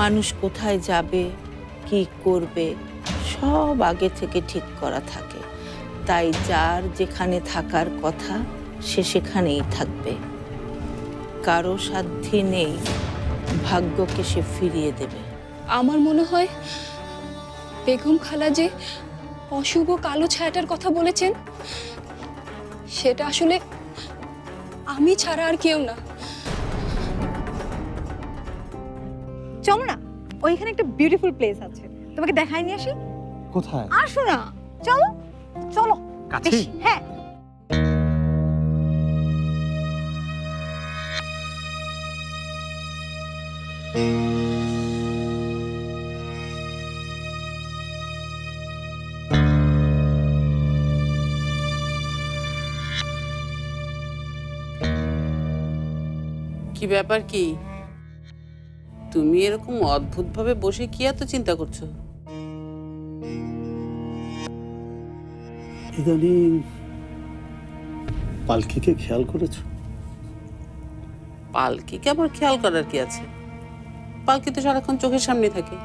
মানুষ কোথায় যাবে, কি করবে, সব আগে থেকে ঠিক করা থাকে। তাই যার যেখানে থাকার কথা সে সেখানেই থাকবে। কারো সাধ্যে নেই ভাগ্যকে সে ফিরিয়ে দেবে। আমার মনে হয় বেগম খালা যে অশুভ কালো ছায়াটার কথা বলেছেন সেটা আসলে আমি ছাড়া আর কেউ না। চলো না, ওইখানে একটা বিউটিফুল প্লেস আছে, তোমাকে দেখাই নিয়ে আসি। কোথায়? আসো না, চলো চলো। কাছেই? হ্যাঁ। কি ব্যাপার, কি তুমি এরকম অদ্ভুত ভাবে বসে কি এত চিন্তা করছো? ইদানিং পালকিকে খেয়াল করেছো? পালকিকে আবার খেয়াল করার কি আছে? পালকি তো সারাক্ষণ চোখের সামনে থাকে।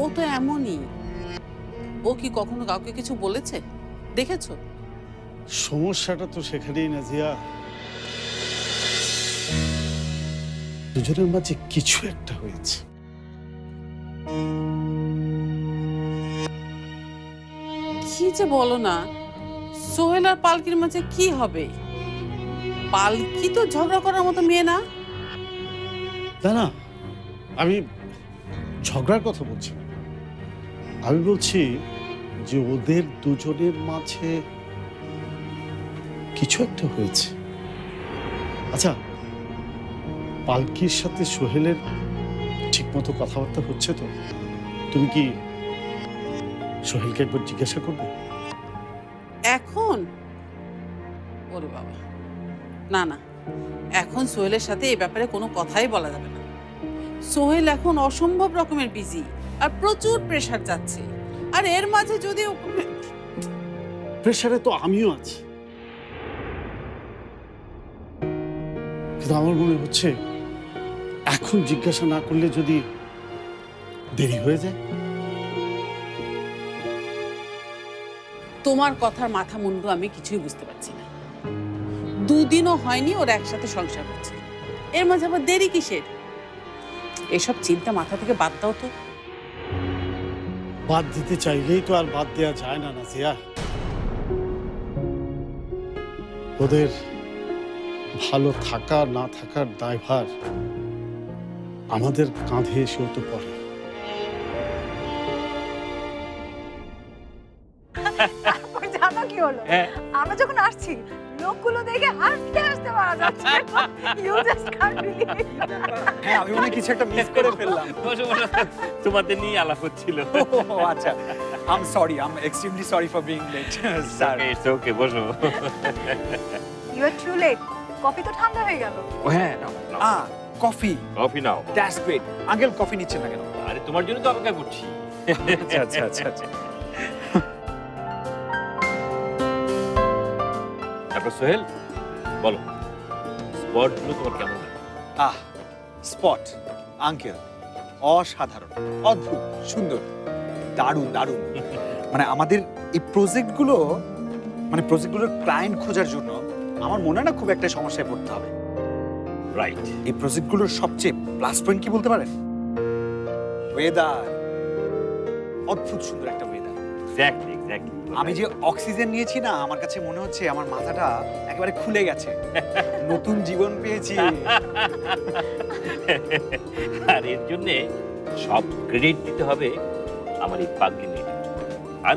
ও তো এমনই। ও কি কখনো কাউকে কিছু বলেছে দেখেছো? সমস্যাটা তো সেখানেই না জিয়া, দুজনের মাঝে কিছু একটা হয়েছে। কি যে বলো না, সোহেল আর পালকির মাঝে কি হবে? পালকি তো ঝগড়া করার মতো মেয়ে না। তা না, আমি ঝগড়ার কথা বলছি না, আমি বলছি যে ওদের দুজনের মাঝে কিছু একটা হয়েছে। আচ্ছা, পালকির সাথে সোহেলের ঠিকমতো কথাবার্তা হচ্ছে তো? তুমি কি সোহেলকে একবার জিজ্ঞাসা করবে? এখন? ওরে বাবা, না না, এখন সোহেলের সাথে এই ব্যাপারে কোনো কথাই বলা যাবে না। সোহেল এখন অসম্ভব রকমের বিজি আর প্রচুর প্রেসার যাচ্ছে। আর এর মাঝে যদি প্রেসারে তো আমিও আছি, কিন্তু আমার মনে হচ্ছে এখন জিজ্ঞাসা না করলে যদি দেরি হয়ে যায়। তোমার কথার মাথা মুন্ডু আমি কিছুই বুঝতে পারছি না। দুদিনও হয়নি ওর একসাথে সংসার করছে, এর মাঝে আবার দেরি কিসের? এসব চিন্তা মাথা থেকে বাদ দাও তো। বাদ দিতে চাইলেই তো আর বাদ দেওয়া যায় না নাজিয়া। ওদের ভালো থাকা না থাকার দায়ভার আমাদের কাঁধে এসেও তো পড়ে। জানো কি হলো? আমরা যখন আসছি লোকগুলো দেখে হাসতে হাসতে মারা যাচ্ছে। You just can't believe. হ্যাঁ, আমি মনে কিছু একটা মিস করে ফেললাম। তোমাদের নিয়ে আলাপ হচ্ছিল। ও আচ্ছা, I am sorry, I am extremely sorry for being late sir. It's okay, বসো। You are too late. Coffee তো ঠান্ডা হয়ে গেল। ও হ্যাঁ, নাও কফি। কফি নাও। That's great. আঙ্কেল কফি নিচ্ছেন না কেন? আরে তোমার জন্য তো অপেক্ষা করছি। আচ্ছা আচ্ছা আচ্ছা আচ্ছা। তারপর সোহেল বলো, স্পটগুলো তোমার কেমন লাগে? স্পট আঙ্কেল অসাধারণ, অদ্ভুত, সুন্দর, দারুণ দারুণ। মানে আমাদের এই প্রজেক্টগুলোর ক্লায়েন্ট খোঁজার জন্য আমার মনে হয় না খুব একটা সমস্যায় পড়তে হবে। রাইট। এই প্রজেক্টগুলোর সবচেয়ে প্লাস পয়েন্ট কি বলতে পারেন? ওয়েদার, অদ্ভুত সুন্দর একটা ওয়েদার। Exactly exactly. আমি যে অক্সিজেন নিয়েছি না, আমার কাছে মনে হচ্ছে আমার মাথাটা একেবারে খুলে গেছে, নতুন জীবন পেয়েছি। আর এর জন্য সব ক্রেডিট দিতে হবে আমার এই পাগলি মেয়েটা। আর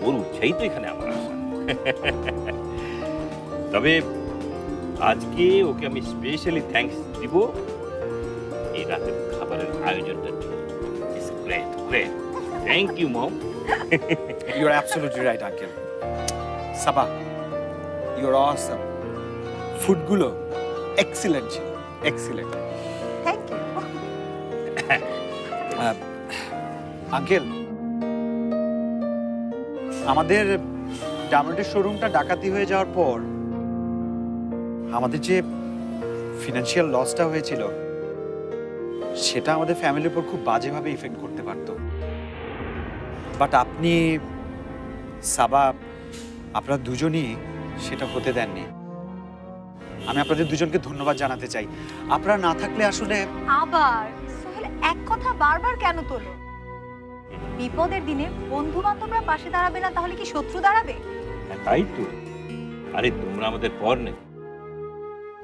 ওর উৎসাহী তো এখানে আমার আসা। তবে আজকে ওকে আমি স্পেশালি থ্যাঙ্কস দিব এই রাতের খাবারের আয়োজনটার জন্য। It's great great. Thank you mom. You are absolutely right uncle. Saba, your awesome. ফুডগুলো এক্সিলেন্ট ছিল, এক্সিলেন্ট। Thank you. আঙ্কেল, আমাদের ডায়মন্ডের শোরুমটা ডাকাতি হয়ে যাওয়ার পর আমাদের যে ফিনান্সিয়াল লসটা হয়েছিল সেটা আমাদের ফ্যামিলির উপর খুব বাজেভাবে ইফেক্ট করতে পারত। বাট আপনি, সাবা, আপনারা দুজনই সেটা হতে দেননি। আমি আপনাদের দুজনকে ধন্যবাদ জানাতে চাই। আপনারা না থাকলে আসলে আবার সোহেল এক কথা বারবার কেন তোলো? বিপদের দিনে বন্ধু বান্ধবরা পাশে দাঁড়াবে না, তাহলে কি শত্রু দাঁড়াবে? হ্যাঁ, তাই তো। আরে তোমরা আমাদের পর নেই।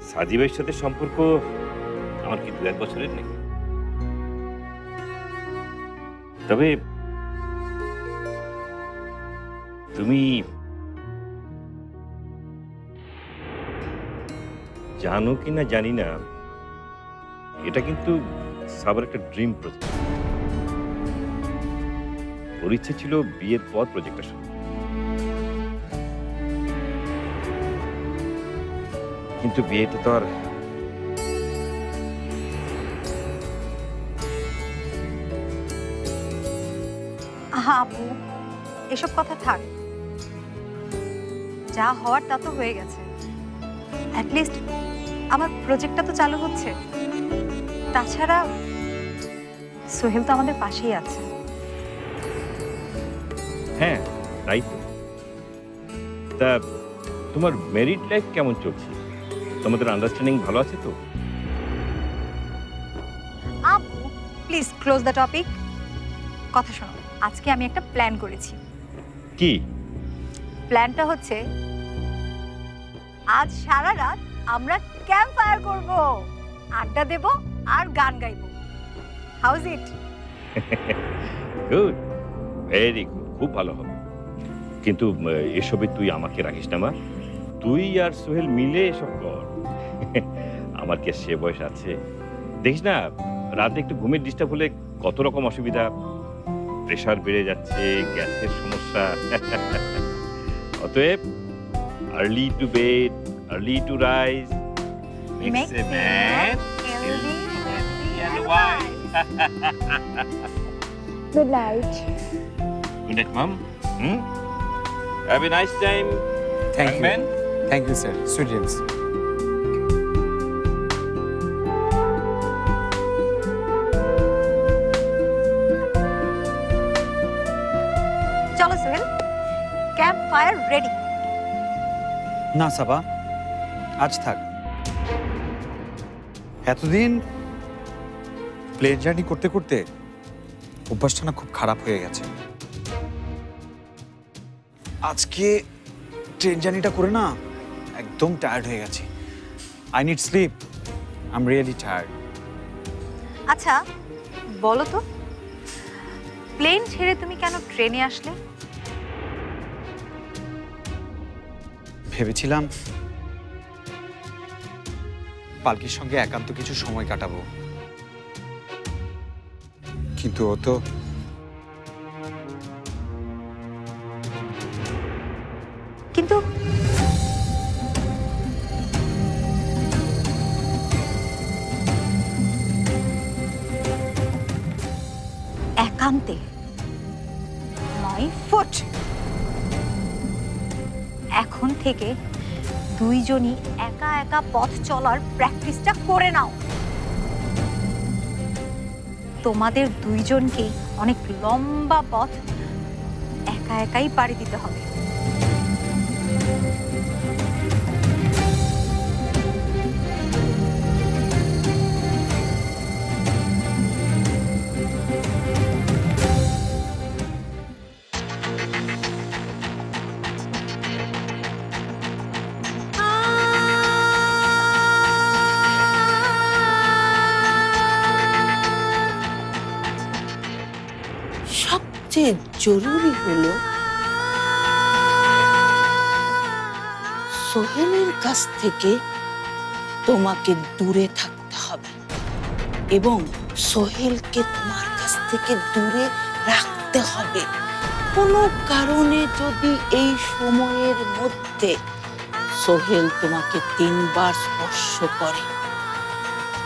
সাজিবের সাথে সম্পর্ক আমার কি 2-1 বছরের নেই? তবে তুমি জানো কি না জানি না, এটা কিন্তু সাবার একটা ড্রিম প্রজেক্ট। ওর ইচ্ছে ছিল বিয়ের পর প্রজেক্টটা শুরু। কিন্তু বিয়েটা তো আর আপু, এসব কথা থাক। যা হওয়ার তা তো হয়ে গেছে। অ্যাটলিস্ট আমার প্রজেক্টটা তো চালু হচ্ছে। তাছাড়া সোহেল তো আমাদের পাশেই আছে। হ্যাঁ, তাই তো। তা তোমার মেরিট লাইফ কেমন চলছে? তোমাদের আন্ডারস্ট্যান্ডিং ভালো আছে তো? আপু, প্লিজ ক্লোজ দ্য টপিক। কথা শোনো, আজকে আমি একটা প্ল্যান করেছি। কি প্ল্যানটা হচ্ছে আজ সারা রাত আমরা ক্যাম্প ফায়ার করব, আড্ডা দেব আর গান গাইব। হাউজ ইট? গুড, ভেরি গুড, খুব ভালো হবে। কিন্তু এসবে তুই আমাকে রাখিস না মা। তুই আর সোহেল মিলে এসব কর। আমার কি সে বয়স আছে? দেখিস না, রাতে একটু ঘুমের ডিস্টার্ব হলে কত রকম অসুবিধা। প্রেশার বেড়ে যাচ্ছে, গ্যাসের সমস্যা। অতএব early to bed, early to rise Makes a man healthy, happy and wise. Good night. Good night, mom. Have a nice time. Thank young you. man. Thank you sir. Sweet dreams. চলো Sohel, camp fire ready. না সাবা, আজ থাক। এতদিন plane journey করতে করতে অভ্যাসটা না খুব খারাপ হয়ে গেছে। আজকে ট্রেন জার্নিটা করে না একদম টায়ার্ড হয়ে গেছি। I need sleep. I am really tired. আচ্ছা বলো তো, প্লেন ছেড়ে তুমি কেন ট্রেনে আসলে? ভেবেছিলাম পালকির সঙ্গে একান্ত কিছু সময় কাটাবো, কিন্তু ও তো কিন্তু একান্তে 9 ফুট। এখন থেকে দুইজনই একা একা পথ চলার প্র্যাকটিসটা করে নাও। তোমাদের দুইজনকেই অনেক লম্বা পথ একা একাই পাড়ি দিতে হবে। সবচেয়ে জরুরি হলো সোহেলের কাছ থেকে তোমাকে দূরে থাকতে হবে এবং সোহেলকে তোমার কাছ থেকে দূরে রাখতে হবে। কোনো কারণে যদি এই সময়ের মধ্যে সোহেল তোমাকে 3বার স্পর্শ করে,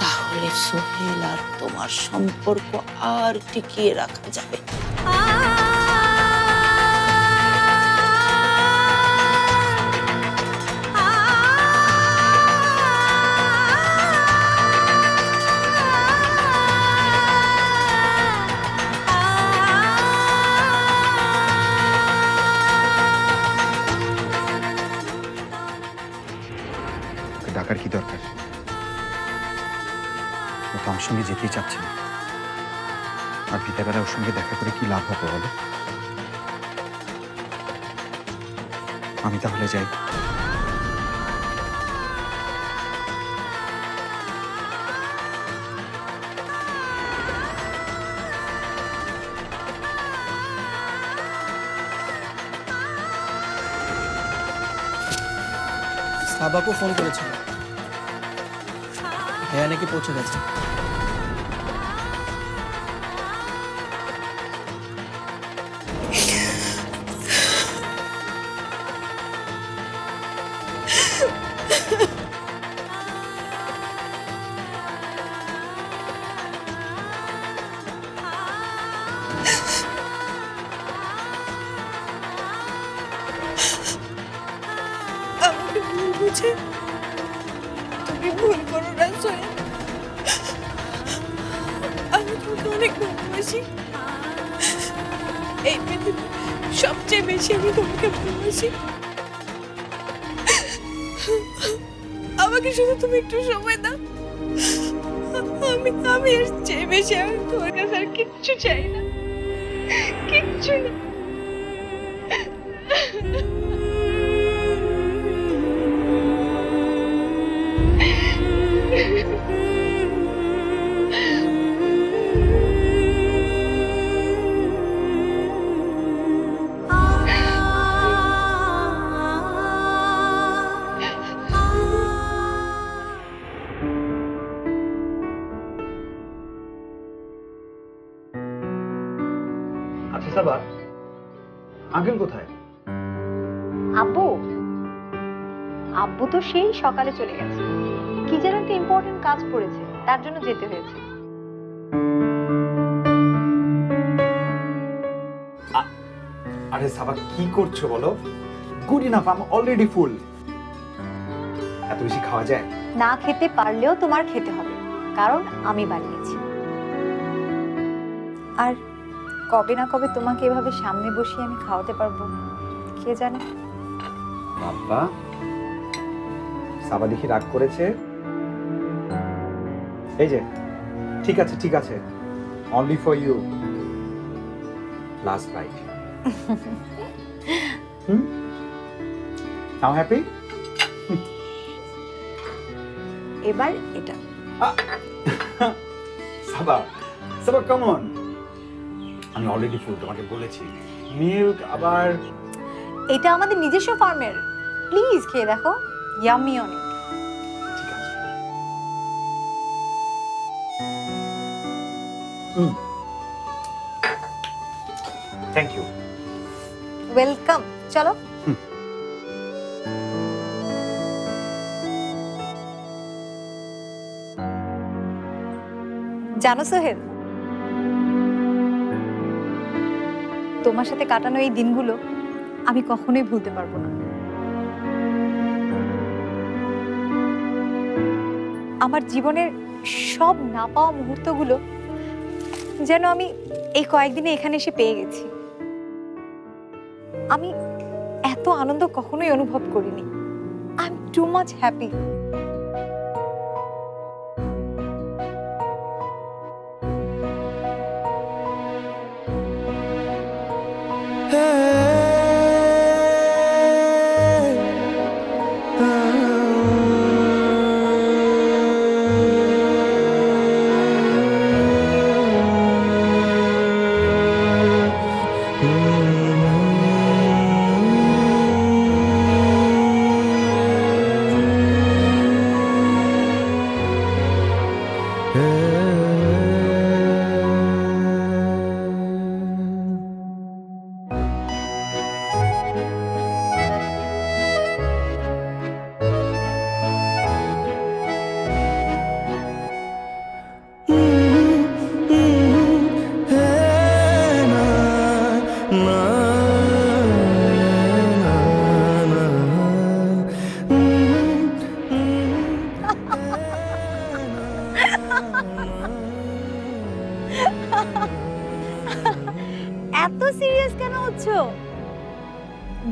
তাহলে সোহেল আর তোমার সম্পর্ক আর টিকিয়ে রাখা যাবে না। ডাকার কি দরকার? ও তো আমার সঙ্গে যেতেই চাচ্ছে না। আর বিকেলবেলা ওর সঙ্গে দেখা করে কি লাভ হবে বলো? আমি তাহলে যাই। সাবাকও ফোন করেছিল, ভাইয়া নাকি পৌঁছে গেছে। আমাকে ভুল বুঝে তুমি ভুল করো না সোহেল। আমি তোমাকে অনেক ভালোবাসি, এই পৃথিবীর সবচেয়ে বেশি আমি তোমাকে ভালোবাসি। আমাকে শুধু তুমি একটু সময় দাও। আমি এর চেয়ে বেশি আমি তোমার কাছে আর কিচ্ছু চাই না, কিচ্ছু না। আচ্ছা সাবা, আঙ্কেল কোথায়? আব্বু আব্বু তো সেই সকালে চলে গেছে, কি যেন একটা ইম্পর্টেন্ট কাজ পড়েছে, তার জন্য যেতে হয়েছে। আরে সাবা কি করছো বলো? Good enough, I am already full. এত বেশি খাওয়া যায়? না খেতে পারলেও তোমার খেতে হবে, কারণ আমি বানিয়েছি। আর কবে না কবে তোমাকে এভাবে সামনে বসিয়ে আমি খাওয়াতে পারবো কে জানে। বাবা, সাবা দেখি রাগ করেছে। এই যে ঠিক আছে ঠিক আছে, only for you, last bite. Now happy? এবার এটা। সাবা সাবা কাম অন, আমি অলরেডি ফুল, তোমাকে বলেছি। মিল্ক আবার? এটা আমাদের নিজস্ব ফার্মের, প্লিজ খেয়ে দেখো, ইয়াম্মি অনেক। ঠিক আছে। Thank you. ওয়েলকাম, চলো। জানো সোহেল, তোমার সাথে কাটানো এই দিনগুলো আমি কখনোই ভুলতে পারবো না। আমার জীবনের সব না পাওয়া মুহূর্তগুলো যেন আমি এই কয়েকদিনে এখানে এসে পেয়ে গেছি। আমি এত আনন্দ কখনোই অনুভব করিনি। I am too much happy. এত সিরিয়াস কেন হচ্ছো?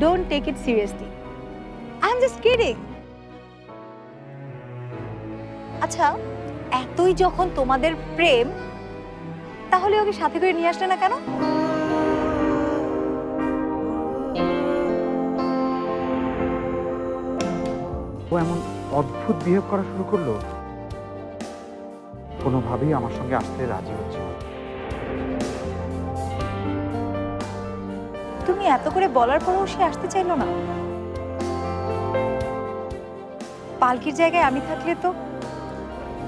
Don't take it seriously, I am just kidding. আচ্ছা, এতই যখন তোমাদের প্রেম, তাহলে ওকে সাথে করে নিয়ে আসলে না কেন? ও এমন অদ্ভুত বিহেভ করা শুরু করলো, কোনোভাবেই আমার সঙ্গে আসতে রাজি হচ্ছে না। তুমি এত করে বলার পরেও সে আসতে চাইলো না। পালকির জায়গায় আমি থাকলে তো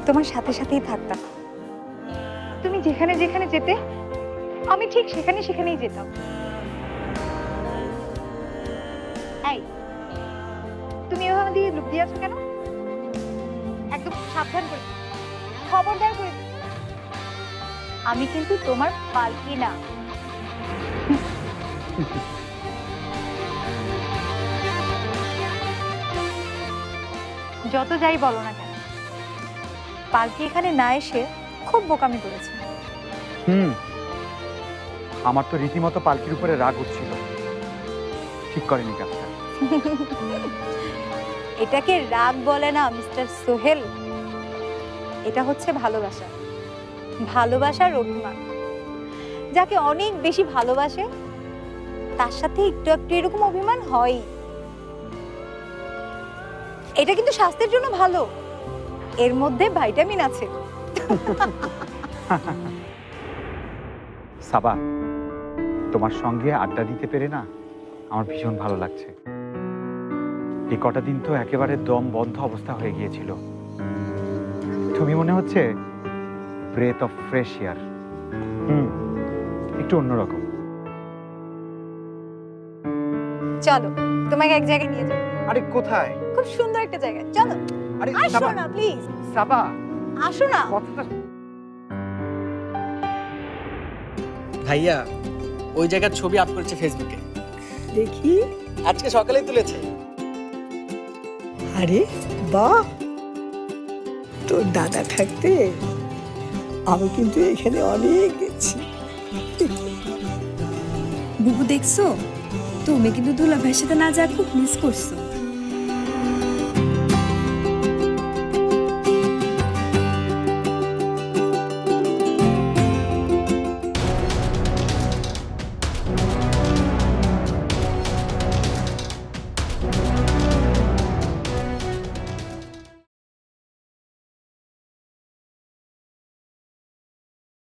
তোমার সাথে সাথেই থাকতাম। তুমি যেখানে যেখানে যেতে আমি ঠিক সেখানে সেখানেই যেতাম। এই, তুমি এভাবে দিয়ে লুকিয়ে আছো কেন? একদম সাবধান করে, খবরদার করে। আমি কিন্তু তোমার পালকি না। যত যাই বলো না কেন, পালকি এখানে না এসে খুব বোকামি করেছে। আমার তো রীতিমতো পালকির উপরে রাগ হচ্ছিল, ঠিক করেনি কাজটা। এটাকে রাগ বলে না মিস্টার সোহেল, এটা হচ্ছে ভালোবাসা। ভালোবাসার অভিমান। যাকে অনেক বেশি ভালোবাসে তার সাথে একটু একটু এরকম অভিমান হয়। এটা কিন্তু স্বাস্থ্যের জন্য ভালো, এর মধ্যে ভিটামিন আছে। সাবা, তোমার সঙ্গে আড্ডা দিতে পেরে না আমার ভীষণ ভালো লাগছে। এই কটা দিন তো একেবারে দম বন্ধ অবস্থা হয়ে গিয়েছিল। তুমি মনে হচ্ছে ব্রেথ অফ ফ্রেশ এয়ার। একটু অন্যরকম। চলো তোমাকে এক জায়গায় নিয়ে যাবো। আরে কোথায়? খুব সুন্দর একটা জায়গা, চলো। আরে আসো সাবা, না প্লিজ, সাবা, আসো না। কথাটা ভাইয়া ওই জায়গার ছবি আপ করেছে ফেসবুকে, দেখি। আজকে সকালেই তুলেছে। আরে বাহ, তোর দাদা থাকতে আমি কিন্তু এখানে অনেক গেছি। বুবু দেখছো, তুমি কিন্তু দুলা ভাইয়ের সাথে না যা খুব মিস করছো।